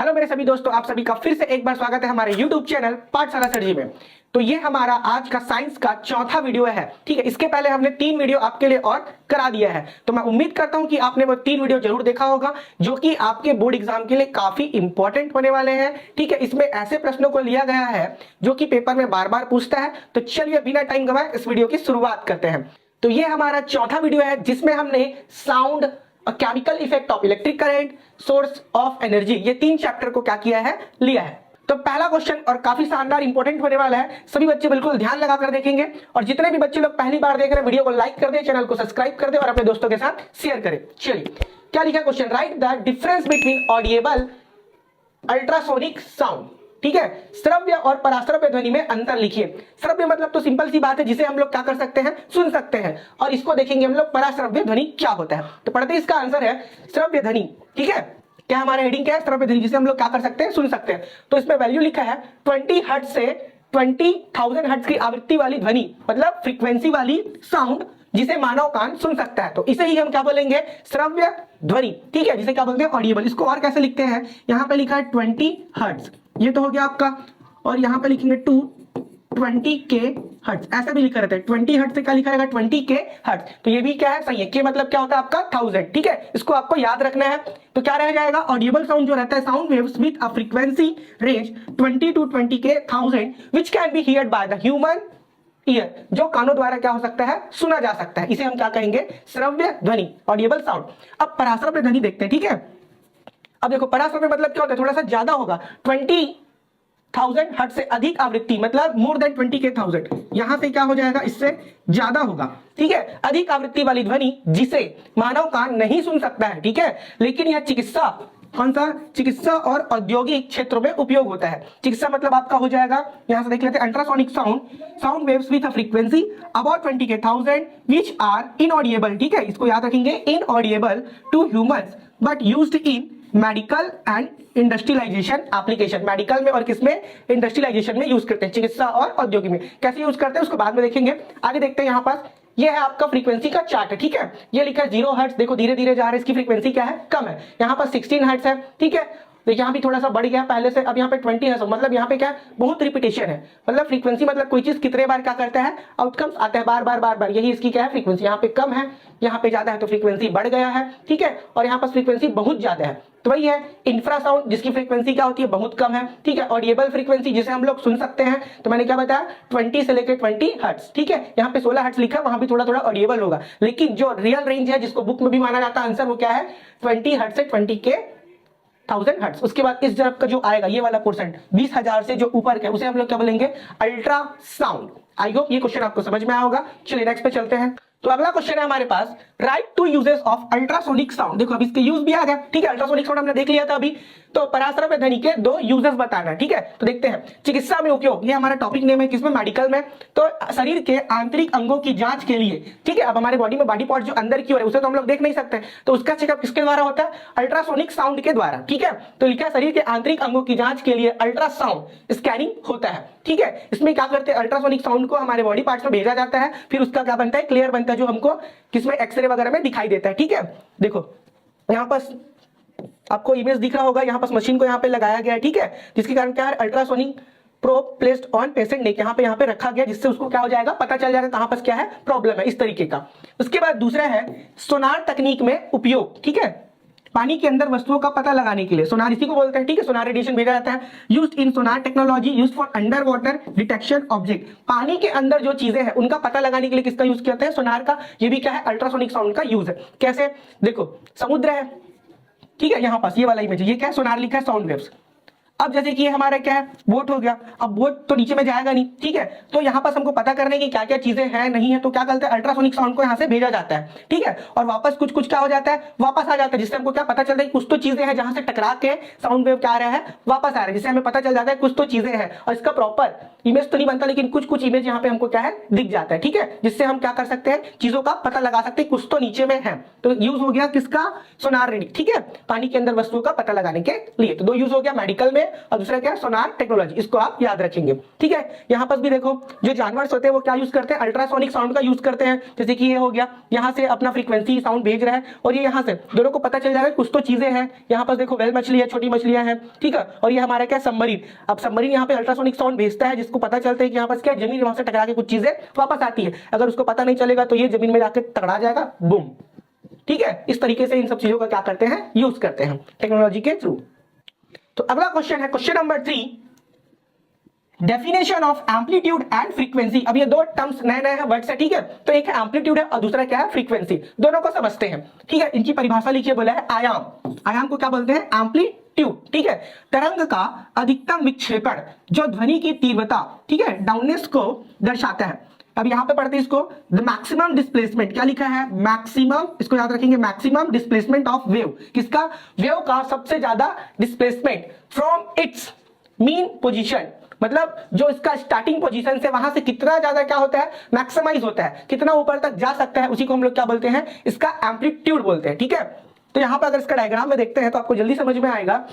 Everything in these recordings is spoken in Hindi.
हेलो मेरे सभी दोस्तों, आप सभी का फिर से एक बार स्वागत है हमारे YouTube चैनल पाठशाला सर जी में। तो ये हमारा आज का साइंस का चौथा वीडियो है। ठीक है, इसके पहले हमने 3 वीडियो आपके लिए और करा दिया है, तो मैं उम्मीद करता हूं कि आपने वो 3 वीडियो जरूर देखा होगा, जो कि आपके बोर्ड एग्जाम के लिए काफी इंपॉर्टेंट होने वाले हैं। ठीक है, इसमें ऐसे प्रश्नों को लिया गया है जो कि पेपर में बार बार पूछता है। तो चलिए बिना टाइम गवाए इस वीडियो की शुरुआत करते हैं। तो ये हमारा चौथा वीडियो है जिसमें हमने sound, chemical effect of electric current, source of energy, ये 3 चैप्टर को क्या किया है, लिया है। तो पहला क्वेश्चन और काफी शानदार इंपॉर्टेंट होने वाला है, सभी बच्चे बिल्कुल ध्यान लगाकर देखेंगे। और जितने भी बच्चे लोग पहली बार देख रहे हैं, वीडियो को लाइक कर दें, चैनल को सब्सक्राइब कर दें और अपने दोस्तों के साथ शेयर करें। चलिए, क्या लिखा question, right the difference between audible ultrasonic sound. ठीक है, श्रव्य और पराश्रव्य ध्वनि में अंतर लिखिए। श्रव्य मतलब तो सिंपल सी बात है, जिसे हम लोग क्या कर सकते हैं, सुन सकते हैं, और इसको देखेंगे हम लोग पराश्रव्य ध्वनि क्या होता है। तो पढ़ते इसका आंसर है श्रव्य ध्वनि। ठीक है, क्या हमारा हेडिंग क्या है, श्रव्य ध्वनि, जिसे हम लोग क्या कर सकते हैं, सुन सकते हैं। तो इसमें वैल्यू लिखा है 20 हर्ट्ज से 20,000 हर्ट्ज की आवृत्ति वाली ध्वनि, मतलब फ्रीक्वेंसी वाली साउंड जिसे मानव कान सुन सकता है। तो इसे ही हम क्या बोलेंगे, श्रव्य ध्वनि। ठीक है, जिसे क्या बोलते हैं, ऑडिएबल। इसको और कैसे लिखते हैं, यहाँ पे लिखा है 20 हर्ट्ज, ये तो हो गया आपका, और यहाँ पे लिखेंगे 20 के हर्ट्ज, ऐसा भी लिखा रहता है। 20 हर्ट्ज से क्या लिखा रहेगा, 20 के हर्ट्ज। तो ये भी क्या है, सही है। के मतलब क्या होता है आपका 1000। ठीक है, इसको आपको याद रखना है। तो क्या रह जाएगा, ऑडिएबल साउंड जो रहता है, sound waves with a frequency range 20 to 20 के 1000 which can be heard by the human ear, जो कानों द्वारा क्या हो सकता है, सुना जा सकता है। इसे हम क्या कहेंगे, श्रव्य ध्वनि, ऑडिएबल साउंड। अब पराश्रव्य ध्वनि देखते हैं। ठीक है, अब देखो पराश्रव्य मतलब क्या होता है, थोड़ा सा ज्यादा होगा। 20,000 हर्ट्ज से अधिक आवृत्ति, मतलब मोर देन 20 के 1000, यहां से क्या हो जाएगा, इससे ज्यादा होगा। ठीक है, अधिक आवृत्ति वाली ध्वनि जिसे मानव कान नहीं सुन सकता है। ठीक है, लेकिन यह चिकित्सा, कौन सा, चिकित्सा और औद्योगिक क्षेत्रों में उपयोग होता है। चिकित्सा मतलब आपका हो जाएगा, यहां से देख लेते हैं, ultrasonic sound, sound waves with a frequency about 20 के 1000 व्हिच आर इनऑडिएबल। ठीक है, इसको याद रखेंगे, inaudible to humans but used in medical and industrialisation application. Medical में और किसमें, इंडस्ट्रियलाइजेशन में यूज करते हैं, चिकित्सा और औद्योगिक में। कैसे यूज करते हैं उसको बाद में देखेंगे। आगे देखते हैं, यहाँ पास ये है आपका फ्रीक्वेंसी का चार्ट है। ठीक है, ये लिखा है 0 हर्ट्ज, देखो धीरे धीरे जा रहा है, इसकी फ्रीक्वेंसी क्या है, कम है। यहाँ पर 16 हर्ट्ज है। ठीक है, देखिए यहाँ भी थोड़ा सा बढ़ गया पहले से, अब यहाँ पे 20 है, मतलब यहाँ पे क्या है, बहुत रिपीटेशन है। मतलब फ्रीक्वेंसी मतलब कोई चीज कितने बार क्या करता है, आउटकम्स आता है, बार बार बार बार, यही इसकी क्या है, फ्रीक्वेंसी। यहाँ पे कम है, यहाँ पे ज्यादा है, तो फ्रीक्वेंसी बढ़ गया है। ठीक है, और यहाँ पर फ्रीक्वेंसी बहुत ज्यादा है, तो वही है इंफ्रासाउंड, जिसकी फ्रीक्वेंसी क्या होती है, बहुत कम है। ठीक है, ऑडिएबल फ्रीक्वेंसी जिसे हम लोग सुन सकते हैं, तो मैंने क्या बताया, 20 से लेकर 20 हर्ट्ज। ठीक है, यहाँ पे 16 हर्ट्ज लिखा है, वहां भी थोड़ा थोड़ा ऑडिएबल होगा, लेकिन जो रियल रेंज है, जिसको बुक में भी माना जाता है आंसर, वो क्या है, 20 हर्ट्ज से 20 के 1000 हर्ट्ज। उसके बाद इस तरफ का जो आएगा, ये वाला पोर्शन 20,000 से जो ऊपर का, उसे हम लोग क्या बोलेंगे, अल्ट्रासाउंड। आई होप ये क्वेश्चन आपको समझ में आया होगा। चलिए नेक्स्ट पे चलते हैं। तो अगला क्वेश्चन है हमारे पास, right 2 uses of ultrasonic sound. देखो अब इसके यूज भी आ गया। ठीक है, अल्ट्रासोनिक साउंड हमने देख लिया था अभी, तो पराश्रव्य ध्वनि के 2 यूजेस बताना है। ठीक है, तो देखते हैं, चिकित्सा में उपयोग, ये हमारा टॉपिक नेम है, किसमें, मेडिकल में। तो शरीर के आंतरिक अंगों की जांच के लिए। ठीक है, अब हमारे बॉडी में बॉडी पार्ट जो अंदर की ओर है, उसे तो हम लोग देख नहीं सकते, तो उसका चेकअप किसके द्वारा होता है, अल्ट्रासोनिक साउंड के द्वारा। ठीक है, तो लिखा है शरीर के आंतरिक अंगों की जांच के लिए अल्ट्रासाउंड स्कैनिंग होता है। ठीक है, इसमें क्या करते हैं, अल्ट्रासोनिक साउंड को हमारे बॉडी पार्ट्स में भेजा जाता है, फिर उसका क्या बनता है, क्लियर बनता है, जो हमको किसमें, एक्सरे वगैरह में दिखाई देता है। ठीक है, देखो यहाँ पर आपको इमेज दिख रहा होगा, यहाँ पर मशीन को यहाँ पे लगाया गया है। ठीक है, जिसके कारण क्या है, ultrasonic probe placed on patient neck, यहाँ पे रखा गया, जिससे उसको क्या हो जाएगा, पता चल जाएगा कहाँ पर क्या है, प्रॉब्लम है, इस तरीके का। उसके बाद दूसरा है सोनार तकनीक में उपयोग। ठीक है, पानी के अंदर वस्तुओं का पता लगाने के लिए, सोनार इसी को बोलते हैं। ठीक है, सोनार रेडिएशन भेजा जाता है, used in Sonar technology, used for under water detection object. पानी के अंदर जो चीजें हैं उनका पता लगाने के लिए किसका यूज किया जाता है, सोनार का। ये भी क्या है, अल्ट्रासोनिक साउंड का यूज है। कैसे, देखो समुद्र है, ठीक है, यहाँ पास ये वाला इमेज है, ये क्या है, सोनार लिखा है, साउंड वेव्स। अब जैसे कि ये हमारा क्या है, बोट हो गया, अब बोट तो नीचे में जाएगा नहीं। ठीक है, तो यहाँ पास हमको पता करने की क्या क्या चीजें हैं, नहीं है, तो क्या करते हैं, अल्ट्रासोनिक साउंड को यहाँ से भेजा जाता है। ठीक है, और वापस कुछ कुछ क्या हो जाता है, वापस आ जाता है, जिससे हमको क्या पता चलता है, कुछ तो चीजें हैं जहां से टकरा के साउंड वेव क्या आ रहा है, वापस आ रहा है, जिससे हमें पता चल जाता है कुछ तो चीजें हैं। और इसका प्रॉपर इमेज तो नहीं बनता, लेकिन कुछ कुछ इमेज यहाँ पे हमको क्या है, दिख जाता है। ठीक है, जिससे हम क्या कर सकते हैं, चीजों का पता लगा सकते हैं, कुछ तो नीचे में है। तो यूज हो गया किसका, सोनार रीडिंग। ठीक है, पानी के अंदर वस्तुओं का पता लगाने के लिए। तो 2 यूज हो गया, मेडिकल में और दूसरा क्या है सोनार टेक्नोलॉजी, इसको आप याद रखेंगे। ठीक है, यहाँ पर भी देखो जो जानवर होते हैं वो क्या यूज करते हैं, अल्ट्रासोनिक साउंड का यूज करते हैं। जैसे कि ये हो गया, यहाँ से अपना फ्रीक्वेंसी साउंड भेज रहा है और ये यहाँ से दोनों को पता चल जाएगा कुछ तो चीजें हैं। यहाँ पर देखो वेल मछली है, छोटी मछलियां हैं, ठीक है, और ये हमारा क्या सबमरीन। अब सबमरीन यहाँ पे अल्ट्रासोनिक साउंड भेजता है जिसको पता चलता है कि यहाँ पर क्या जमीन वहां से टकरा के कुछ चीजें वापस आती है। अगर उसको पता नहीं चलेगा तो ये जमीन में जाके टकरा जाएगा, बूम। ठीक है, इस तरीके से इन सब चीजों का क्या करते हैं, यूज करते हैं टेक्नोलॉजी के थ्रू। तो अगला क्वेश्चन है question number 3, definition of amplitude and frequency. अब ये दो टर्म्स नए नए हैं वर्ड्स है, ठीक है, तो एक है एम्पलीट्यूड है और दूसरा क्या है फ्रीक्वेंसी। दोनों को समझते हैं। ठीक है, इनकी परिभाषा लिखिए, बोला है आयाम। आयाम को क्या बोलते हैं, एम्पलीट्यूड। ठीक है, तरंग का अधिकतम विक्षेपण जो ध्वनि की तीव्रता, ठीक है, डाउननेस को दर्शाता है। अब यहां पे पढ़ते हैं इसको, द मैक्सिमम डिस्प्लेसमेंट, क्या लिखा है, मैक्सिमम, इसको याद रखेंगे, मैक्सिमम डिस्प्लेसमेंट ऑफ वेव। किसका, वेव का सबसे ज्यादा displacement from its mean position, मतलब जो इसका स्टार्टिंग पोजीशन से वहां से कितना ज्यादा क्या होता है, मैक्सिमाइज होता है, कितना ऊपर तक जा सकता है, उसी को हम लोग क्या बोलते हैं, इसका एम्पलीट्यूड बोलते हैं। ठीक है, तो यहां पर अगर इसका डायग्राम में देखते हैं तो आपको जल्दी समझ में आएगा।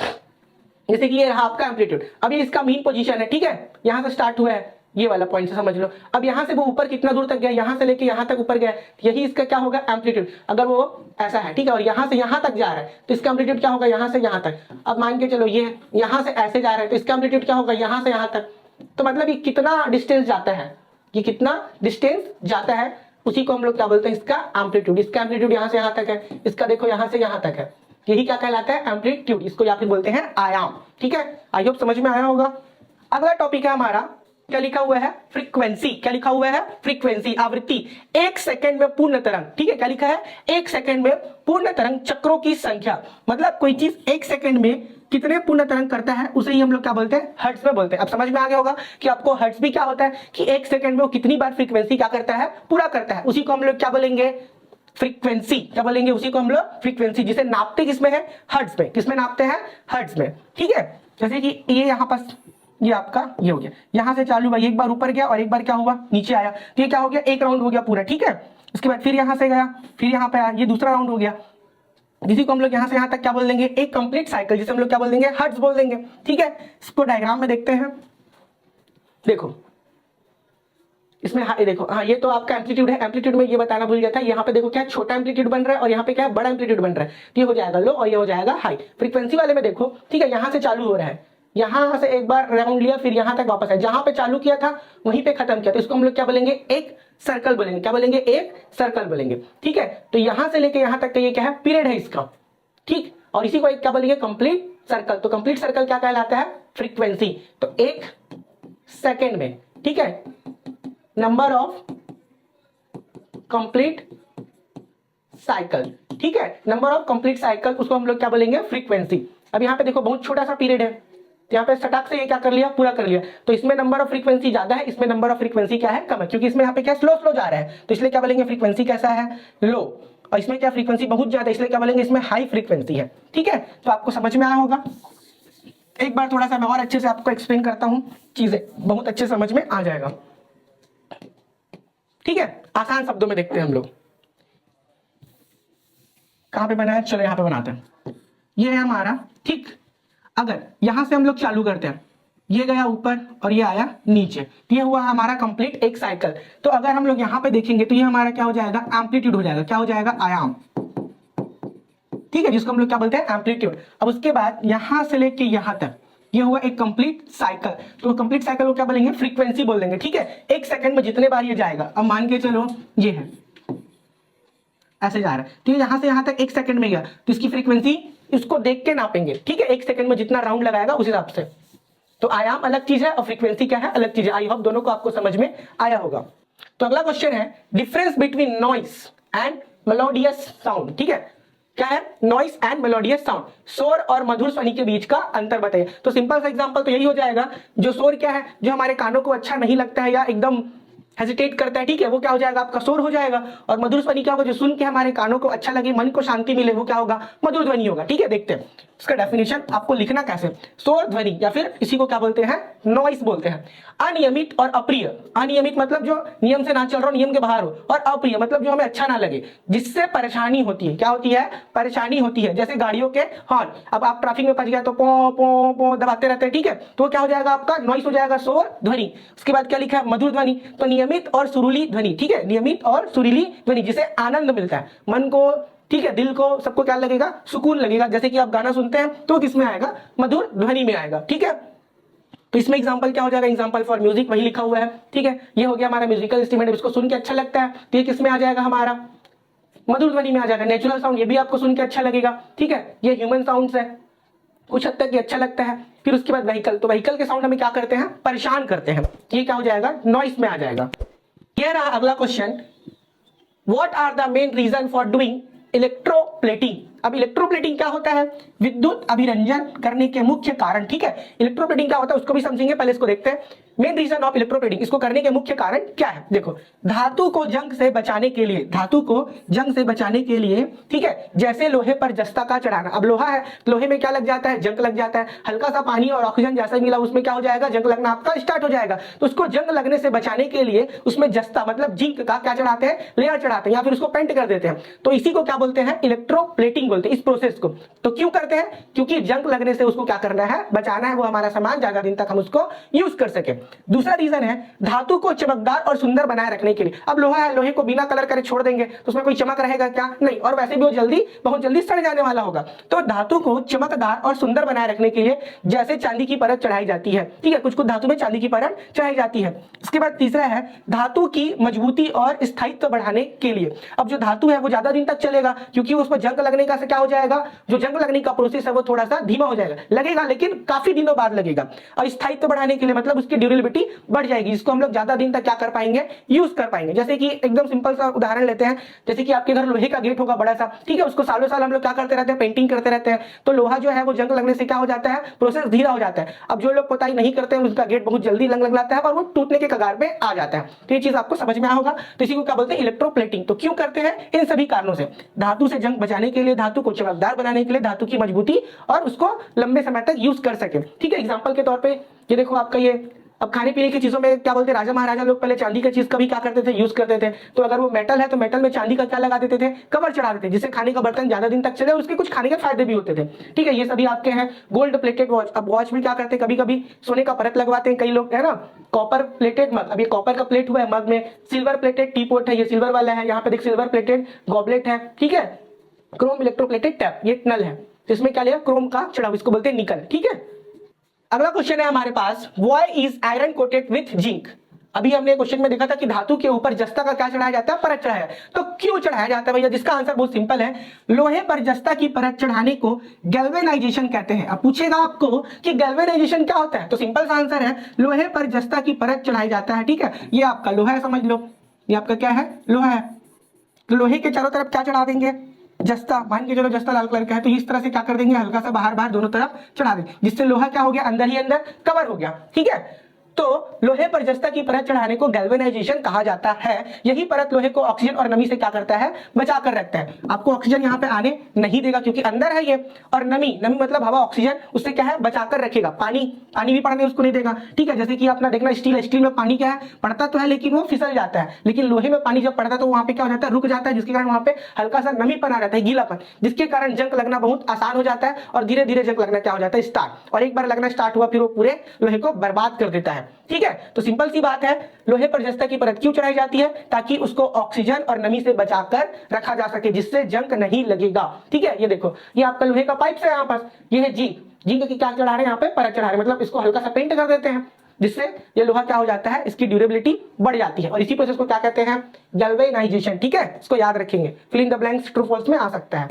जैसे कि ये रहा आपका एम्पलीट्यूड, अब ये इसका मीन पोजीशन है, ठीक है, यहां से स्टार्ट हुआ है, ये वाला पॉइंट से समझ लो। अब यहां से वो ऊपर कितना दूर तक गया, यहां से लेके यहां तक ऊपर गया, यही इसका क्या होगा, एम्पलीट्यूड। अगर वो ऐसा है, ठीक है, और यहां से यहां तक जा रहा है तो इसका एम्पलीट्यूड क्या होगा, यहां से यहां तक। अब मान के चलो ये यहां से ऐसे जा रहा है तो इसका एम्पलीट्यूड क्या होगा, यहां से यहां तक। तो मतलब ये कितना डिस्टेंस जाता है, ये कितना डिस्टेंस जाता है, उसी को हम लोग क्या बोलते हैं, इसका एम्पलीट्यूड। इसका एम्पलीट्यूड यहां से यहां तक है, इसका देखो यहां से यहां तक है, यही क्या कहलाता है, एम्पलीट्यूड। इसको या फिर बोलते हैं आयाम। ठीक है, आई होप समझ में आया होगा। अगला टॉपिक है हमारा, क्या लिखा हुआ है, फ्रीक्वेंसी। क्या लिखा हुआ है, फ्रीक्वेंसी, आवृत्ति। एक सेकंड में पूर्ण तरंग, ठीक है, क्या लिखा है, एक सेकंड में पूर्ण तरंग चक्रों की संख्या, मतलब कोई चीज एक सेकंड में कितने पूर्ण तरंग करता है उसे ही हम लोग क्या बोलते हैं, हर्ट्ज में बोलते हैं। अब समझ में आ गया होगा कि आपको हर्ट्ज भी क्या होता है, कि एक सेकंड में वो कितनी बार फ्रीक्वेंसी क्या करता है, पूरा करता है, उसी को हम लोग क्या बोलेंगे, फ्रीक्वेंसी। क्या बोलेंगे, उसी को हम लोग फ्रीक्वेंसी, जिसे नापते किसमें है, हर्ट्ज में। किसमें नापते हैं, हर्ट्ज में। ठीक है, जैसे कि ये यहाँ पर ये आपका ये हो गया, यहां से चालू हुआ, एक बार ऊपर गया और एक बार क्या हुआ, नीचे आया, तो ये क्या हो गया, एक राउंड हो गया पूरा। ठीक है, इसके बाद फिर यहां से गया, फिर यहां पे आया, ये दूसरा राउंड हो गया, जिसी को हम लोग यहां से यहां तक क्या बोल देंगे, एक कंप्लीट साइकिल, जिसे हम लोग क्या बोल देंगे, हर्ट्ज बोल देंगे। ठीक है, इसको डायग्राम में देखते हैं, देखो इसमें हाँ, ये देखो, हाँ ये तो आपका एम्पलीट्यूड है। एम्पलीट्यूड में ये बताना भूल गया था, यहाँ पे देखो क्या छोटा एम्पलीट्यूड बन रहा है और यहाँ पे क्या है, बड़ा एम्पलीट्यूड बन रहा है, तो ये हो जाएगा लो और ये हो जाएगा हाई। फ्रीक्वेंसी वाले में देखो, ठीक है, यहाँ से चालू हो रहा है, यहां से एक बार राउंड लिया, फिर यहां तक वापस है, जहां पे चालू किया था वहीं पे खत्म किया, तो इसको हम लोग क्या बोलेंगे, एक सर्कल बोलेंगे। क्या बोलेंगे, एक सर्कल बोलेंगे। ठीक है, तो यहां से लेके यहां तक, तो ये क्या है, पीरियड है इसका। ठीक, और इसी को एक क्या बोलेंगे, कंप्लीट सर्कल। तो कंप्लीट सर्कल क्या कहलाता है, फ्रीक्वेंसी। तो एक सेकेंड में, ठीक है, नंबर ऑफ कंप्लीट साइकिल, ठीक है, नंबर ऑफ कंप्लीट साइकिल, उसको हम लोग क्या बोलेंगे, फ्रीक्वेंसी। अब यहाँ पे देखो बहुत छोटा सा पीरियड है, तो यहाँ पे सटाक से ये क्या कर लिया, पूरा कर लिया, तो इसमें नंबर ऑफ फ्रीक्वेंसी ज्यादा है, इसमें नंबर ऑफ फ्रीक्वेंसी क्या है, कम है, क्योंकि इसमें यहाँ पे क्या स्लो स्लो जा रहा है, तो इसलिए क्या बोलेंगे, फ्रीक्वेंसी कैसा है, लो। और इसमें क्या फ्रीक्वेंसी बहुत ज्यादा है, इसलिए क्या बोलेंगे, इसमें हाई फ्रीक्वेंसी है। ठीक है, तो आपको समझ में आया होगा। एक बार थोड़ा सा मैं और अच्छे से आपको एक्सप्लेन करता हूँ, चीजें बहुत अच्छे समझ में आ जाएगा। ठीक है, आसान शब्दों में देखते हैं हम लोग, कहां पे बना है, चलो यहां पे बनाते हैं। ये है हमारा, ठीक, अगर यहां से हम लोग चालू करते हैं, ये गया ऊपर और ये आया नीचे, तो ये हुआ हमारा कंप्लीट एक साइकिल। तो अगर हम लोग यहां पे देखेंगे तो ये हमारा क्या हो जाएगा, एम्पलीट्यूड हो जाएगा। क्या हो जाएगा, आयाम। ठीक है, जिसको हम लोग क्या बोलते हैं, एम्पलीट्यूड। अब उसके बाद यहां से लेके यहां तक ये हुआ एक कंप्लीट साइकिल, तो कंप्लीट साइकिल को क्या बोलेंगे, फ्रीक्वेंसी बोल देंगे। ठीक है, एक सेकंड में जितने बार ये जाएगा, अब मान के चलो ये है ऐसे जा रहा है, तो यहां से यहां तक एक सेकंड में गया, तो इसकी फ्रीक्वेंसी इसको देख के नापेंगे। ठीक है, एक सेकंड में जितना राउंड लगाएगा उस हिसाब से। तो आयाम अलग चीज है और फ्रीक्वेंसी क्या है, अलग चीज है। आई होप दोनों को आपको समझ में आया होगा। तो अगला क्वेश्चन है, difference between noise and melodious sound. ठीक है, क्या है, नॉइस एंड मेलोडियस साउंड, शोर और मधुर ध्वनि के बीच का अंतर बताइए। तो सिंपल सा एग्जांपल तो यही हो जाएगा, जो शोर क्या है, जो हमारे कानों को अच्छा नहीं लगता है या एकदम हेजिटेट करता है, ठीक है, वो क्या हो जाएगा, आपका शोर हो जाएगा। और मधुर ध्वनि क्या होगा, जो सुन के हमारे कानों को अच्छा लगे, मन को शांति मिले, वो क्या होगा, मधुर ध्वनि होगा। ठीक है, देखते हैं इसका डेफिनेशन आपको लिखना कैसे। शोर ध्वनि या फिर इसी को क्या बोलते हैं, नॉइस बोलते हैं। अनियमित और अप्रिय, अनियमित मतलब जो नियम से ना चल रहा हो, नियम के बाहर हो, और अप्रिय मतलब जो हमें अच्छा ना लगे, जिससे परेशानी होती है। क्या होती है, परेशानी होती है। जैसे गाड़ियों के हॉर्न, अब आप ट्रैफिक में फंस गए तो पो पो पो दबाते रहते हैं, ठीक है, तो क्या हो जाएगा, आपका नॉइस हो जाएगा, शोर ध्वनि। उसके बाद क्या लिखा है, मधुर ध्वनि। तो नियमित और सुरीली ध्वनि, ठीक है, नियमित और सुरीली ध्वनि, जिसे आनंद मिलता है मन को, ठीक है, दिल को, सबको क्या लगेगा, सुकून लगेगा। जैसे कि आप गाना सुनते हैं तो किसमें आएगा, मधुर ध्वनि में आएगा। ठीक है, तो इसमें एग्जांपल क्या हो जाएगा, एग्जांपल फॉर म्यूजिक वही लिखा हुआ है। ठीक है, ये हो गया हमारा म्यूजिकल इंस्ट्रूमेंट, इसको सुन के अच्छा लगता है तो ये किस में आ जाएगा, हमारा मधुर ध्वनि में आ जाएगा। नेचुरल साउंड, ये भी आपको सुन के अच्छा लगेगा। ठीक है, ये ह्यूमन साउंड्स है, कुछ हद तक ये अच्छा लगता है। फिर उसके बाद व्हीकल, तो व्हीकल के साउंड हमें क्या करते हैं, परेशान करते हैं, ये क्या हो जाएगा, नॉइस में आ जाएगा। ये रहा अगला question, what are the main reason for doing electroplating. अब इलेक्ट्रोप्लेटिंग क्या होता है, विद्युत अभिरंजन करने के मुख्य कारण। ठीक है, इलेक्ट्रोप्लेटिंग क्या होता है उसको भी समझेंगे, पहले इसको देखते हैं। मेन रीजन ऑफ इलेक्ट्रोप्लेटिंग, इसको करने के मुख्य कारण क्या है, देखो, धातु को जंग से बचाने के लिए, धातु को जंग से बचाने के लिए, ठीक है, जैसे लोहे पर जस्ता का चढ़ाना। अब लोहा है, लोहे में क्या लग जाता है, जंग लग जाता है, हल्का सा पानी और ऑक्सीजन जैसा ही मिला उसमें क्या हो जाएगा, जंग लगना आपका स्टार्ट हो जाएगा। तो उसको जंग लगने से बचाने के लिए उसमें जस्ता मतलब जिंक का क्या चढ़ाते हैं, लेयर चढ़ाते हैं, या फिर उसको पेंट कर देते हैं। तो इसी को क्या बोलते हैं, इलेक्ट्रोप्लेटिंग बोलते हैं इस प्रोसेस को। तो क्यों करते हैं, क्योंकि जंग लगने से उसको क्या करना है, बचाना है, वो हमारा सामान ज्यादा दिन तक हम उसको यूज कर सके। दूसरा रीजन है धातु को चमकदार और सुंदर बनाए रखने के लिए। अब लोहा है, लोहे को बिना कलर करे छोड़ देंगे तो उसमें कोई चमक रहेगा क्या, नहीं, और वैसे भी वो जल्दी, बहुत जल्दी सड़ जाने वाला होगा। तो धातु को चमकदार और सुंदर बनाए रखने के लिए जैसे चांदी की परत चढ़ाई जाती है, ठीक है, कुछ कुछ धातु में चांदी की परत चढ़ाई जाती है। इसके बाद तीसरा है धातु की मजबूती और स्थायित्व बढ़ाने के लिए। अब जो धातु है वो ज्यादा दिन तक चलेगा, क्योंकि उसमें जंग लगने का से क्या हो जाएगा, जो जंग लगने का प्रोसेस है वो थोड़ा सा धीमा हो जाएगा, लगेगा लेकिन काफी दिनों बाद लगेगा। और स्थायित्व बढ़ाने के लिए मतलब उसकी ड्यूरेबिलिटी बढ़ जाएगी, जिसको हम लोग ज्यादा दिन तक क्या कर पाएंगे, यूज कर पाएंगे। जैसे कि एकदम सिंपल सा उदाहरण लेते हैं, जैसे कि आपके घर लोहे का गेट होगा बड़ा सा, ठीक है, उसको सालों साल हम लोग क्या करते रहते हैं, पेंटिंग करते रहते हैं। तो लोहा जो है वो जंग लगने से क्या हो जाता है, प्रोसेस धीरा हो जाता है। अब जो लोग पोताई नहीं करते हैं उसका गेट बहुत जल्दी लग जाता है और वो टूटने के कगार पे आ जाता है। तो ये चीज आपको समझ में आया होगा। तो इसी को क्या बोलते हैं, इलेक्ट्रोप्लेटिंग। तो क्यों करते हैं, इन सभी कारणों से, धातु से जंग बचाने के लिए, धातु को चमकदार बनाने के लिए, धातु की मजबूती और उसको लंबे समय तक यूज कर सके। ठीक है, एग्जांपल के तौर पे ये देखो आपका ये, अब खाने पीने की चीजों में क्या बोलते हैं, राजा महाराजा लोग पहले चांदी की चीज कभी क्या करते थे, यूज करते थे। तो अगर वो मेटल है तो मेटल में चांदी का क्या लगा देते थे, कवर चढ़ा देते थे, जिससे खाने का बर्तन ज्यादा दिन तक चले, उसके कुछ खाने के फायदे भी होते थे। ठीक है, ये सभी आपके हैं। गोल्ड प्लेटेड वॉच, अब वॉच में क्या करते हैं, कभी कभी सोने का परत लगवाते हैं कई लोग, है ना। कॉपर प्लेटेड मग, अब ये कॉपर का प्लेट हुआ है मग में। सिल्वर प्लेटेड टी पॉट है, ये सिल्वर वाला है, यहाँ पे देख सिल्वर प्लेटेड गॉबलेट है। ठीक है, क्रोम इलेक्ट्रोप्लेटेड टैप, ये नल है, इसमें क्या लिया, क्रोम का चढ़ाव, इसको बोलते हैं निकल। ठीक है, अगला क्वेश्चन है हमारे पास, why is iron coated with zinc. अभी हमने क्वेश्चन में देखा था कि धातु के ऊपर जस्ता का क्या चढ़ाया जाता है, परत चढ़ाया। तो क्यों चढ़ाया जाता है भैया, जिसका आंसर बहुत सिंपल है, लोहे पर जस्ता की परत चढ़ाने को गैल्वेनाइजेशन कहते हैं। अब पूछेगा आपको कि गैल्वेनाइजेशन क्या होता है, तो सिंपल सा आंसर है, लोहे पर जस्ता की परत चढ़ाई जाता है। ठीक है, ये आपका लोहा है, समझ लो, ये आपका क्या है, लोहा है। तो लोहे के चारों तरफ क्या चढ़ा देंगे, जस्ता, मान के चलो जस्ता लाल कलर का है तो इस तरह से क्या कर देंगे, हल्का सा बाहर बाहर दोनों तरफ चढ़ा देंगे, जिससे लोहा क्या हो गया, अंदर ही अंदर कवर हो गया। ठीक है, तो लोहे पर जस्ता की परत चढ़ाने को गैल्वेनाइजेशन कहा जाता है। यही परत लोहे को ऑक्सीजन और नमी से क्या करता है, बचा कर रखता है। आपको ऑक्सीजन यहाँ पे आने नहीं देगा क्योंकि अंदर है ये, और नमी, नमी मतलब हवा, ऑक्सीजन उससे क्या है, बचा कर रखेगा। पानी, पानी भी पड़ने उसको नहीं देगा। ठीक है, जैसे कि अपना देखना स्टील है, स्टील में पानी क्या है, पड़ता तो है लेकिन वो फिसल जाता है, लेकिन लोहे में पानी जब पड़ता है तो वहां पे क्या हो जाता है, रुक जाता है, जिसके कारण वहां पे हल्का सा नमीपन आ जाता है, गीलापन, जिसके कारण जंग लगना बहुत आसान हो जाता है और धीरे धीरे जंग लगना क्या हो जाता है, स्टार्ट। और एक बार लगना स्टार्ट हुआ फिर वो पूरे लोहे को बर्बाद कर देता है। ठीक है, तो सिंपल सी बात है, लोहे पर जस्ता की परत क्यों चढ़ाई जाती है, ताकि उसको ऑक्सीजन और नमी से बचाकर रखा जा सके, जिससे जंग नहीं लगेगा। ठीक है, ये देखो, ये आपका लोहे का पाइप है, यहाँ पास ये है जिंक, जिंक की क्या चढ़ा रहे हैं, यहाँ पे परत चढ़ा रहे हैं, मतलब इसको हल्का सा पेंट कर देते हैं, जिससे ये लोहा क्या हो जाता है, इसकी ड्यूरेबिलिटी बढ़ जाती है। और इसी प्रोसेस को क्या कहते हैं, गैल्वेनाइजेशन। ठीक है, इसको याद रखेंगे, fill in the blanks true false में आ सकता है।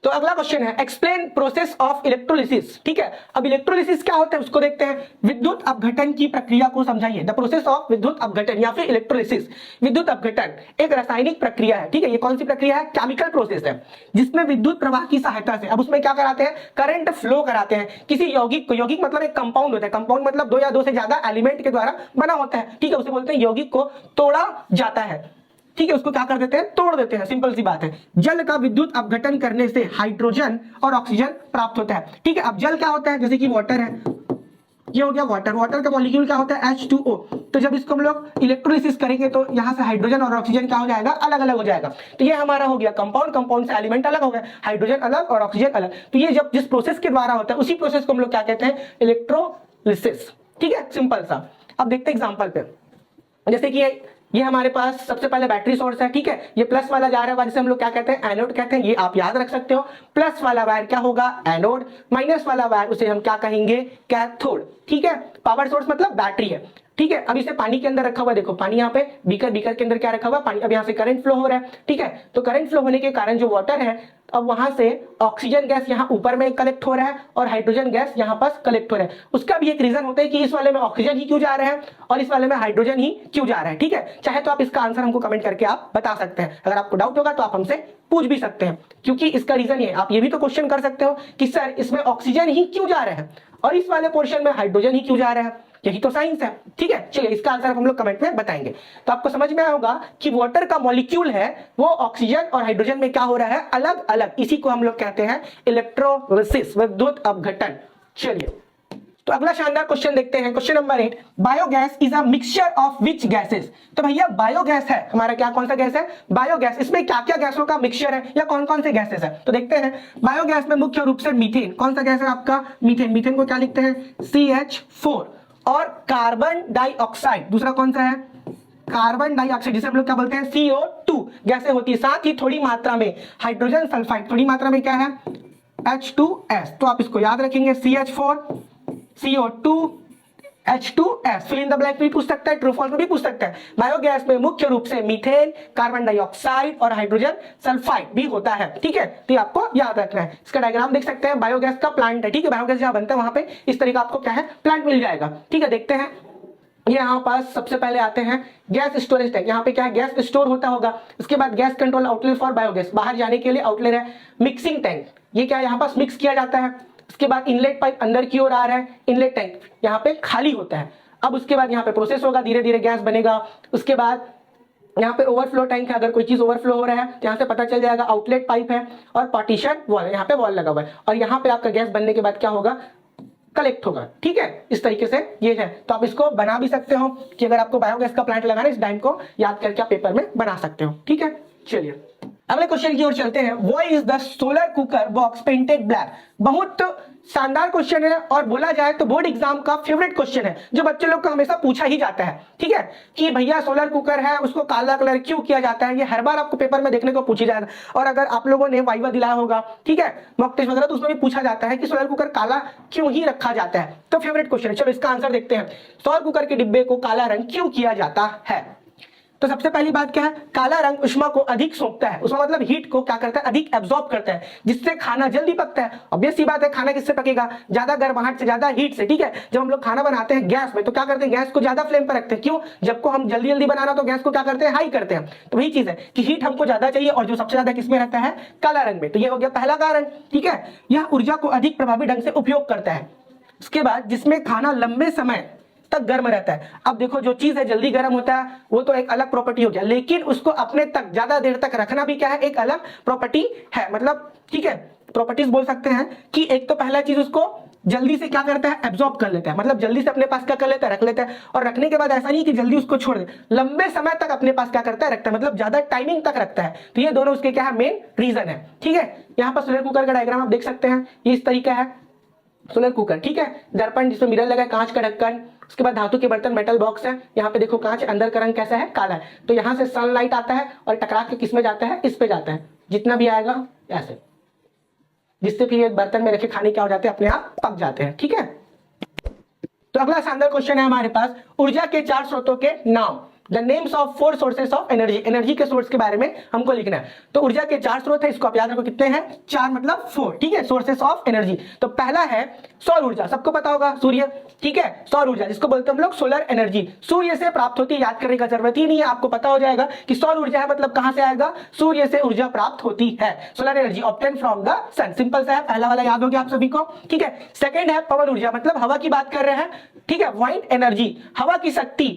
तो अगला क्वेश्चन है एक्सप्लेन प्रोसेस ऑफ इलेक्ट्रोलिसिस। ठीक है, अब इलेक्ट्रोलिसिस क्या होता है उसको देखते हैं। विद्युत अपघटन की प्रक्रिया को समझाइए। द प्रोसेस ऑफ विद्युत अपघटन या फिर इलेक्ट्रोलिसिस, विद्युत अपघटन एक रासायनिक प्रक्रिया है। ठीक है, ये कौन सी प्रक्रिया है? केमिकल प्रोसेस है, जिसमें विद्युत प्रवाह की सहायता से, अब उसमें क्या कराते हैं? करंट फ्लो कराते हैं किसी यौगिक को। यौगिक मतलब एक कंपाउंड होता है, कंपाउंड मतलब दो या दो से ज्यादा एलिमेंट के द्वारा बना होता है। ठीक है, उसे बोलते हैं यौगिक को तोड़ा जाता है। ठीक है, उसको क्या कर देते हैं? तोड़ देते हैं, सिंपल सी बात है। जल का विद्युत अपघटन करने से हाइड्रोजन और ऑक्सीजन प्राप्त होता है। ठीक है, अब जल क्या होता है? जैसे कि वाटर है, ये हो गया वाटर। वाटर का मॉलिक्यूल क्या होता है? H2O। तो जब इसको हम लोग इलेक्ट्रोलिसिस करेंगे तो यहां से हाइड्रोजन और ऑक्सीजन क्या हो जाएगा? अलग अलग हो जाएगा। तो ये हमारा हो गया कंपाउंड, कंपाउंड से एलिमेंट अलग हो गया, हाइड्रोजन अलग और ऑक्सीजन अलग। तो ये जब जिस प्रोसेस के द्वारा होता है उसी प्रोसेस को हम लोग क्या कहते हैं? इलेक्ट्रोलिसिस। ठीक है, सिंपल सा। अब देखते हैं एग्जाम्पल पे। जैसे कि ये हमारे पास सबसे पहले बैटरी सोर्स है। ठीक है, ये प्लस वाला जा रहा है, जिसे हम लोग क्या कहते हैं? एनोड कहते हैं। ये आप याद रख सकते हो। प्लस वाला वायर क्या होगा? एनोड। माइनस वाला वायर उसे हम क्या कहेंगे? कैथोड। ठीक है, पावर सोर्स मतलब बैटरी है। ठीक है, अब इसे पानी के अंदर रखा हुआ, देखो पानी यहाँ पे बीकर, बीकर के अंदर क्या रखा हुआ? पानी। अब यहाँ से करंट फ्लो हो रहा है। ठीक है, तो करंट फ्लो होने के कारण जो वाटर है, अब वहां से ऑक्सीजन गैस यहाँ ऊपर में कलेक्ट हो रहा है और हाइड्रोजन गैस यहाँ पास कलेक्ट हो रहा है। उसका भी एक रीजन होता है कि इस वाले में ऑक्सीजन ही क्यों जा रहा है और इस वाले में हाइड्रोजन ही क्यों जा रहा है। ठीक है, चाहे तो आप इसका आंसर हमको कमेंट करके आप बता सकते हैं। अगर आपको डाउट होगा तो आप हमसे पूछ भी सकते हैं, क्योंकि इसका रीजन ये। आप ये भी तो क्वेश्चन कर सकते हो कि सर इसमें ऑक्सीजन ही क्यों जा रहा है और इस वाले पोर्शन में हाइड्रोजन ही क्यों जा रहा है। यही तो साइंस है। ठीक है, चलिए इसका आंसर हम लोग कमेंट में बताएंगे। तो आपको समझ में आया होगा कि वाटर का मॉलिक्यूल है वो ऑक्सीजन और हाइड्रोजन में क्या हो रहा है? अलग अलग। इसी को हम लोग कहते हैं इलेक्ट्रोलिसिस, विद्युत अपघटन। चलिए तो अगला शानदार क्वेश्चन देखते हैं। Question number 8, biogas is a mixture of which gases. तो भैया बायोगैस है हमारा क्या, कौन सा गैस है? बायोगैस। इसमें क्या क्या गैसों का मिक्सचर है या कौन कौन से गैसेस है? तो देखते हैं। बायोगैस में मुख्य रूप से मीथेन। कौन सा गैस है आपका? मीथेन। मीथेन को क्या लिखते हैं? CH4। और कार्बन डाइऑक्साइड, दूसरा कौन सा है? कार्बन डाइऑक्साइड, जिसे हम लोग क्या बोलते हैं? CO2 गैसें होती है। साथ ही थोड़ी मात्रा में हाइड्रोजन सल्फाइड, थोड़ी मात्रा में क्या है? H2S। तो आप इसको याद रखेंगे, CH4 CO2 H2S। Fill in the blank भी पूछ सकता है, ट्रू फॉल्स में भी पूछ सकता है। बायोगैस में मुख्य रूप से मीथेन, कार्बन डाइऑक्साइड और हाइड्रोजन सल्फाइड भी होता है। ठीक है, तो आपको याद रखना है। इसका डायग्राम देख सकते हैं, बायोगैस का प्लांट है। ठीक है, बायोगैस जहां बनता है वहां पे इस तरीके आपको क्या है? प्लांट मिल जाएगा। ठीक है, देखते हैं। यहाँ पास सबसे पहले आते हैं गैस स्टोरेज टैंक। यहाँ पे क्या है? गैस स्टोर होता होगा। इसके बाद gas control outlet for biogas, बाहर जाने के लिए आउटलेट है। मिक्सिंग टैंक, ये क्या है? यहाँ पास मिक्स किया जाता है। उसके बाद इनलेट पाइप अंदर की ओर आ रहा है, इनलेट टैंक यहाँ पे खाली होता है। अब उसके बाद यहाँ पे प्रोसेस होगा, धीरे धीरे गैस बनेगा। उसके बाद यहाँ पे ओवरफ्लो टैंक है, अगर कोई चीज ओवरफ्लो हो रहा है तो यहाँ से पता चल जाएगा। आउटलेट पाइप है और पार्टीशन वॉल है, यहाँ पे वॉल लगा हुआ है। और यहाँ पे आपका गैस बनने के बाद क्या होगा? कलेक्ट होगा। ठीक है, इस तरीके से ये है। तो आप इसको बना भी सकते हो कि अगर आपको बायोगैस का प्लांट लगाना है, इस डायग्राम को याद करके आप पेपर में बना सकते हो। ठीक है, चलिए अगले क्वेश्चन की ओर चलते हैं। Why is the solar cooker box painted black. बहुत शानदार क्वेश्चन है और बोला जाए तो बोर्ड एग्जाम का फेवरेट क्वेश्चन है, जो बच्चे लोग को हमेशा पूछा ही जाता है। ठीक है, कि भैया सोलर कुकर है उसको काला कलर क्यों किया जाता है। ये हर बार आपको पेपर में देखने को पूछी जाएगा। और अगर आप लोगों ने वाइवा दिलाया होगा, ठीक है, मॉक टेस्ट वगैरह, तो उसमें भी पूछा जाता है कि सोलर कुकर काला क्यों ही रखा जाता है। तो फेवरेट क्वेश्चन है। चलो इसका आंसर देखते हैं। सोलर कुकर के डिब्बे को काला रंग क्यों किया जाता है? तो सबसे पहली बात क्या है? काला रंग उष्मा को अधिक सोखता है। उष्मा मतलब हीट को क्या करता है? अधिक एब्जॉर्ब करता है, जिससे खाना जल्दी पकता है। ऑब्वियस सी बात है, खाना किससे पकेगा? ज्यादा गर्माहट से, ज्यादा हीट से। ठीक है, जब हम लोग खाना बनाते हैं गैस में तो क्या करते हैं? गैस को ज्यादा फ्लेम पर रखते हैं। क्यों? जब को हम जल्दी जल्दी बनाना तो गैस को क्या करते हैं? हाई करते हैं। तो वही चीज है कि हीट हमको ज्यादा चाहिए और जो सबसे ज्यादा किसमें रहता है? काला रंग में। तो ये हो गया पहला कारण। ठीक है, यह ऊर्जा को अधिक प्रभावी ढंग से उपयोग करता है। उसके बाद जिसमें खाना लंबे समय तक गर्म रहता है। अब देखो, जो चीज है जल्दी गर्म होता है वो तो एक अलग प्रॉपर्टी हो गया, लेकिन उसको अपने तक ज्यादा देर तक रखना भी क्या है? एक अलग प्रॉपर्टी है। मतलब ठीक है, प्रॉपर्टीज बोल सकते हैं कि एक तो पहला चीज उसको जल्दी से क्या करता है? एब्जॉर्ब कर लेता है। मतलब जल्दी से अपने पास क्या कर लेता है? रख लेता है। और रखने के बाद ऐसा नहीं कि जल्दी उसको छोड़ दे, लंबे समय तक अपने पास क्या करता है? रखता है, मतलब ज्यादा टाइमिंग तक रखता है। तो ये दोनों उसके क्या है? मेन रीजन है। ठीक है, यहाँ पर सोलर कुकर का डायग्राम आप देख सकते हैं, ये इस तरीका है सोलर कुकर। ठीक है, दर्पण जिसमें मिरर लगा है, कांच का ढक्कन, उसके बाद धातु के बर्तन, मेटल बॉक्स है। यहाँ पे देखो कांच, अंदर का रंग कैसा है? काला है। तो यहाँ से सनलाइट आता है और टकरा के किस में जाता है? इस पे जाता है, जितना भी आएगा ऐसे, जिससे फिर एक बर्तन में रखे खाने क्या हो जाते हैं? अपने आप पक जाते हैं। ठीक है, तो अगला शानदार क्वेश्चन है हमारे पास, ऊर्जा के 4 स्रोतों के नाम। The names of 4 sources of energy, energy के सोर्स के बारे में हमको लिखना है। तो ऊर्जा के 4 स्रोत है, इसको आप याद रखो कितने हैं, 4 मतलब 4, ठीक है, सोर्सेस ऑफ एनर्जी। तो पहला है सौर ऊर्जा, सबको पता होगा सूर्य, ठीक है, सौर ऊर्जा जिसको बोलते हैं हम लोग सोलर एनर्जी, सूर्य से प्राप्त होती है, याद करने का जरूरत ही नहीं है, आपको पता हो जाएगा कि सौर ऊर्जा है मतलब कहां से आएगा, सूर्य से ऊर्जा प्राप्त होती है, solar energy obtain from the sun, simple सा है, पहला वाला याद हो गया आप सभी को, ठीक है। सेकंड है पवन ऊर्जा, मतलब हवा की बात कर रहे हैं, ठीक है, वाइंड एनर्जी, हवा की शक्ति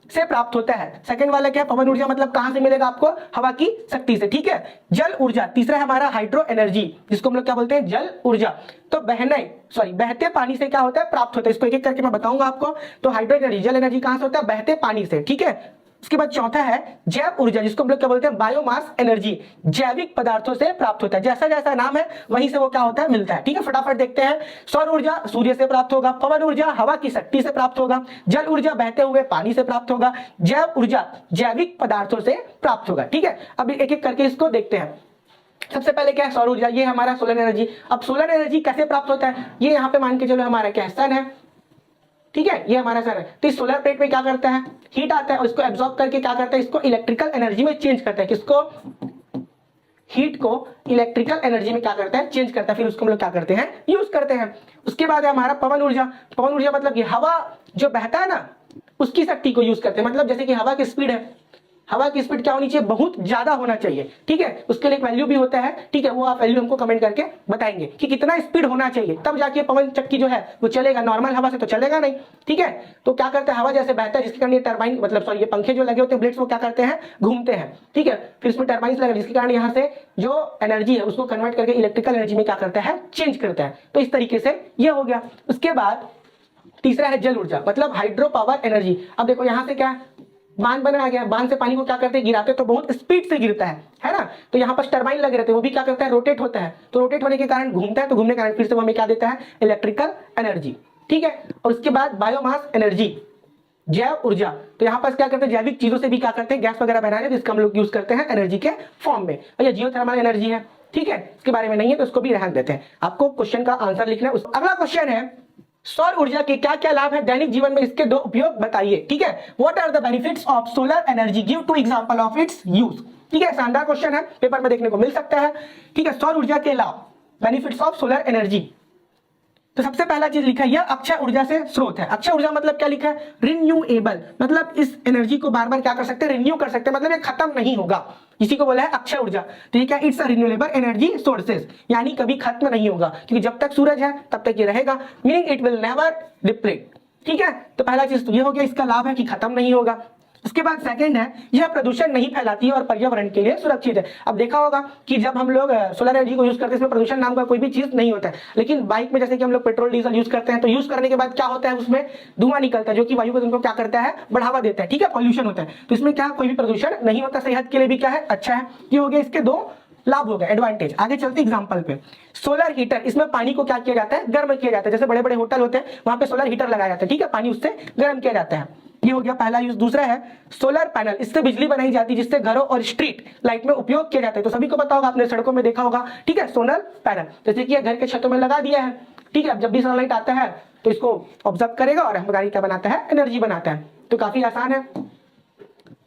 से प्राप्त होता है। सेकंड वाला क्या है, पवन ऊर्जा, मतलब कहां से मिलेगा आपको, हवा की शक्ति से, ठीक है। जल ऊर्जा, तीसरा है हमारा हाइड्रो एनर्जी, जिसको हम लोग क्या बोलते हैं, जल ऊर्जा, तो बहते पानी से क्या होता है, प्राप्त होता है, इसको एक एक करके मैं बताऊंगा आपको। तो हाइड्रो एनर्जी, जल एनर्जी कहां से होता है, बहते पानी से, ठीक है। उसके बाद चौथा है जैव ऊर्जा, जिसको हम लोग क्या बोलते हैं, बायोमास एनर्जी, जैविक पदार्थों से प्राप्त होता है, जैसा जैसा नाम है वहीं से वो क्या होता है, मिलता है, ठीक है। फटाफट देखते हैं, सौर ऊर्जा सूर्य से प्राप्त होगा, पवन ऊर्जा हवा की शक्ति से प्राप्त होगा, जल ऊर्जा बहते हुए पानी से प्राप्त होगा, जैव ऊर्जा जैविक पदार्थों से प्राप्त होगा, ठीक है। अब एक एक करके इसको देखते हैं। सबसे पहले क्या है, सौर ऊर्जा, ये हमारा सोलर एनर्जी। अब सोलर एनर्जी कैसे प्राप्त होता है, ये यहाँ पे मान के चलो हमारा क्या सन है, ठीक है, ये हमारा सन है। तो इस सोलर प्लेट में क्या करता है, हीट आता है और इसको एब्जॉर्ब करके क्या करता है, इसको इलेक्ट्रिकल एनर्जी में चेंज करता है, किसको, हीट को इलेक्ट्रिकल एनर्जी में क्या करता है, चेंज करता है, फिर उसको हम लोग क्या करते हैं, यूज करते हैं। उसके बाद है हमारा पवन ऊर्जा, पवन ऊर्जा मतलब कि हवा जो बहता है ना उसकी शक्ति को यूज करते हैं, मतलब जैसे कि हवा की स्पीड है, हवा की स्पीड क्या होनी चाहिए, बहुत ज्यादा होना चाहिए, ठीक है, उसके लिए एक वैल्यू भी होता है, ठीक है, वो आप वैल्यू हमको कमेंट करके बताएंगे कि कितना स्पीड होना चाहिए, तब जाके पवन चक्की जो है वो चलेगा, नॉर्मल हवा से तो चलेगा नहीं, ठीक है। तो क्या करता है, हवा जैसे बहता है जिसके कारण ये टरबाइन, मतलब सॉरी ये पंखे जो लगे होते हैं ब्लेड्स, वो क्या करते हैं, घूमते हैं, ठीक है, फिर इसमें टरबाइन लगे जिसके कारण यहाँ से जो एनर्जी है उसको कन्वर्ट करके इलेक्ट्रिकल एनर्जी में क्या करता है, चेंज करता है। तो इस तरीके से ये हो गया। उसके बाद तीसरा है जल ऊर्जा, मतलब हाइड्रो पावर एनर्जी। अब देखो यहाँ से क्या बांध बनाया गया, बांध से पानी को क्या करते हैं, गिराते तो बहुत स्पीड से गिरता है ना, तो यहाँ पर टरबाइन लगे रहते हैं, वो भी क्या करता है, रोटेट होता है, तो रोटेट होने के कारण घूमता है, तो घूमने के कारण फिर से वो हमें क्या देता है, इलेक्ट्रिकल एनर्जी, ठीक है। और उसके बाद बायोमास एनर्जी, जैव ऊर्जा, तो यहाँ पर क्या करते हैं, जैविक चीजों से भी क्या करते हैं, गैस वगैरह बनाने, जिसका हम लोग यूज करते हैं एनर्जी के फॉर्म में, और ये जियोथर्मल एनर्जी है, ठीक है, इसके बारे में नहीं है तो इसको भी रहने देते हैं। आपको क्वेश्चन का आंसर लिखना है। अगला क्वेश्चन है सौर ऊर्जा के क्या क्या लाभ है दैनिक जीवन में, इसके 2 उपयोग बताइए, ठीक है। What are the benefits of solar energy, give 2 example of its use, ठीक है, शानदार क्वेश्चन है, पेपर में देखने को मिल सकता है, ठीक है। सौर ऊर्जा के लाभ, बेनिफिट्स ऑफ सोलर एनर्जी, तो सबसे पहला चीज लिखा है, यह अक्षय ऊर्जा से स्रोत है। अक्षय ऊर्जा मतलब क्या लिखा है, रिन्यूएबल, मतलब इस एनर्जी को बार बार क्या कर सकते हैं, रिन्यू कर सकते हैं, मतलब ये खत्म नहीं होगा, इसी को बोला है अक्षय ऊर्जा। तो ये क्या, it's a renewable energy sources, यानी कभी खत्म नहीं होगा, क्योंकि जब तक सूरज है तब तक ये रहेगा, meaning it will never deplete, ठीक है। तो पहला चीज तो ये हो गया, इसका लाभ है कि खत्म नहीं होगा। उसके बाद सेकंड है, यह प्रदूषण नहीं फैलाती है और पर्यावरण के लिए सुरक्षित है। अब देखा होगा कि जब हम लोग सोलर एनर्जी को यूज करते हैं, इसमें प्रदूषण नाम का कोई भी चीज नहीं होता है, लेकिन बाइक में जैसे कि हम लोग पेट्रोल डीजल यूज करते हैं, तो यूज करने के बाद क्या होता है, उसमें धुआं निकलता है जो कि वायु प्रदूषण को क्या करता है, बढ़ावा देता है, ठीक है, पॉल्यूशन होता है। तो इसमें क्या कोई भी प्रदूषण नहीं होता, सेहत के लिए भी क्या है, अच्छा है। ये हो गया इसके 2 लाभ हो गया, एडवांटेज। आगे चलते एग्जांपल पे, सोलर हीटर, इसमें पानी को क्या किया जाता है, गर्म किया जाता है, जैसे बड़े बड़े होटल होते हैं वहां पे सोलर हीटर लगाया जाता है, ठीक है, पानी उससे गर्म किया जाता है। ये हो गया पहला यूज। दूसरा है सोलर पैनल, इससे बिजली बनाई जाती है जिससे घरों और स्ट्रीट लाइट में उपयोग किया जाता है, तो सभी को पता होगा, आपने सड़कों में देखा होगा, ठीक है, सोलर पैनल, जैसे कि घर के छतों में लगा दिया है, ठीक है। अब जब भी सनलाइट आता है तो इसको ऑब्जर्व करेगा और हमारी क्या बनाता है, एनर्जी बनाता है, तो काफी आसान है।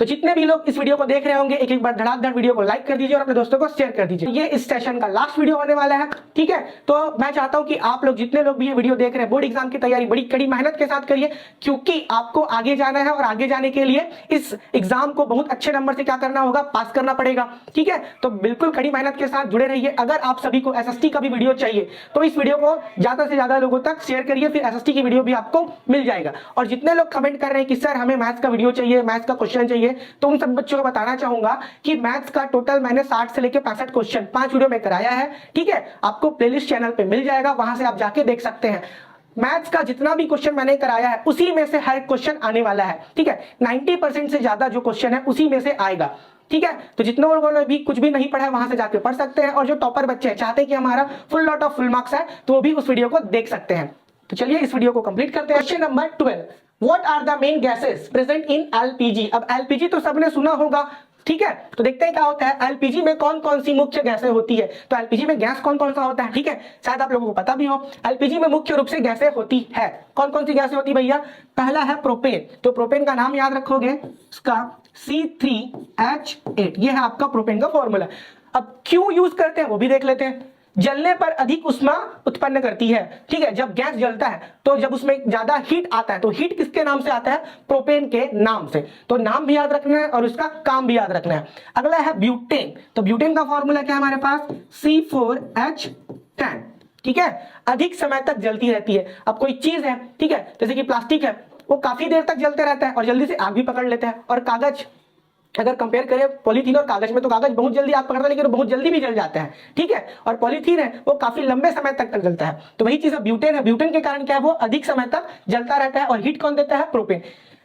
तो जितने भी लोग इस वीडियो को देख रहे होंगे, एक एक बार धड़ाधड़ वीडियो को लाइक कर दीजिए और अपने दोस्तों को शेयर कर दीजिए। ये इस सेशन का लास्ट वीडियो होने वाला है, ठीक है। तो मैं चाहता हूं कि आप लोग जितने लोग भी ये वीडियो देख रहे हैं, बोर्ड एग्जाम की तैयारी बड़ी कड़ी मेहनत के साथ करिए, क्योंकि आपको आगे जाना है और आगे जाने के लिए इस एग्जाम को बहुत अच्छे नंबर से क्या करना होगा, पास करना पड़ेगा, ठीक है। तो बिल्कुल कड़ी मेहनत के साथ जुड़े रहिए। अगर आप सभी को एसएसटी का भी वीडियो चाहिए तो इस वीडियो को ज्यादा से ज्यादा लोगों तक शेयर करिए, फिर एसएसटी की वीडियो भी आपको मिल जाएगा। और जितने लोग कमेंट कर रहे हैं कि सर हमें मैथ्स का वीडियो चाहिए, मैथ्स का क्वेश्चन चाहिए, तो उन सब बच्चों को बताना चाहूंगा कि मैथ्स का टोटल मैंने 60 से लेकर 65 क्वेश्चन 5 वीडियो में कराया है, ठीक है। आपको प्लेलिस्ट चैनल पे मिल जाएगा, वहां से आप जाके देख सकते हैं। मैथ्स का जितना भी क्वेश्चन मैंने कराया है उसी में से हर क्वेश्चन आने वाला है, ठीक है। 90% से ज्यादा जो क्वेश्चन है उसी में से आएगा, ठीक है। तो जितने लोगों ने भी कुछ भी नहीं पढ़ा है वहां से जाके पढ़ सकते हैं, और जो टॉपर बच्चे हैं चाहते हैं कि हमारा full lot of full marks है, तो वो भी उस वीडियो को देख सकते हैं। तो चलिए इस वीडियो को कंप्लीट करते हैं। Question number 12, what are the main gases present in LPG. अब एलपीजी तो सबने सुना होगा, ठीक है। तो देखते हैं क्या होता है, एलपीजी में कौन कौन सी मुख्य गैसें होती है। तो एलपीजी में गैस कौन कौन सा होता है, ठीक है, शायद आप लोगों को पता भी हो। एलपीजी में मुख्य रूप से गैसें होती है, कौन कौन सी गैसें होती है भैया। पहला है प्रोपेन, तो प्रोपेन का नाम याद रखोगे, उसका C3H8, ये है आपका प्रोपेन का फॉर्मूला। अब क्यों यूज करते हैं वो भी देख लेते हैं। जलने पर अधिक ऊष्मा उत्पन्न करती है, ठीक है। जब गैस जलता है तो जब उसमें ज्यादा हीट आता है, तो हीट किसके नाम से आता है? प्रोपेन के नाम से। तो नाम भी याद रखना है और उसका काम भी याद रखना है। अगला है ब्यूटेन। तो ब्यूटेन का फॉर्मूला क्या है हमारे पास? C4H10, ठीक है। अधिक समय तक जलती रहती है। अब कोई चीज है, ठीक है, जैसे कि प्लास्टिक है, वो काफी देर तक जलते रहता है और जल्दी से आग भी पकड़ लेता है। और कागज, अगर कंपेयर करें पॉलीथीन और कागज में, तो कागज बहुत जल्दी आग पकड़ता है लेकिन बहुत जल्दी भी जल जाता है, ठीक है। और पॉलीथीन है वो काफी लंबे समय तक जलता है। तो वही चीज ब्यूटेन है। ब्यूटेन के कारण क्या है? वो अधिक समय तक जलता रहता है। और हीट कौन देता है? प्रोपेन।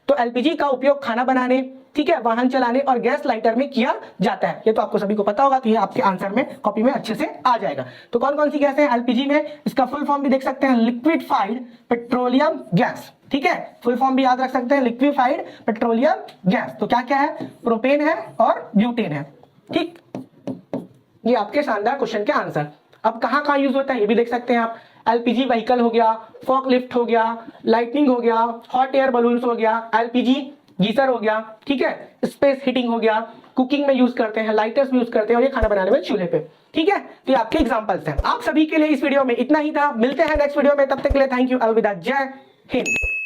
तो एलपीजी का उपयोग खाना बनाने, ठीक है, वाहन चलाने और गैस लाइटर में किया जाता है। ये तो आपको सभी को पता होगा, तो ये आपके आंसर में कॉपी में अच्छे से आ जाएगा। तो कौन कौन सी गैस है एलपीजी में? इसका फुल फॉर्म भी देख सकते हैं, लिक्विफाइड पेट्रोलियम गैस, ठीक है। फुल फॉर्म भी याद रख सकते हैं, लिक्विफाइड पेट्रोलियम गैस। तो क्या क्या है? प्रोपेन है और ब्यूटेन है, ठीक। ये आपके शानदार क्वेश्चन के आंसर। अब कहां कहां यूज होता है ये भी देख सकते हैं आप। एलपीजी व्हीकल हो गया, फॉकलिफ्ट हो गया, लाइटनिंग हो गया, हॉट एयर बलून्स हो गया, एलपीजी गीजर हो गया, ठीक है, स्पेस हीटिंग हो गया, कुकिंग में यूज करते हैं, लाइटर्स में यूज करते हैं और ये खाना बनाने में चूल्हे पे, ठीक है। तो ये आपके एग्जांपल्स हैं। आप सभी के लिए इस वीडियो में इतना ही था। मिलते हैं नेक्स्ट वीडियो में, तब तक के लिए थैंक यू, अलविदा, जय हिंद।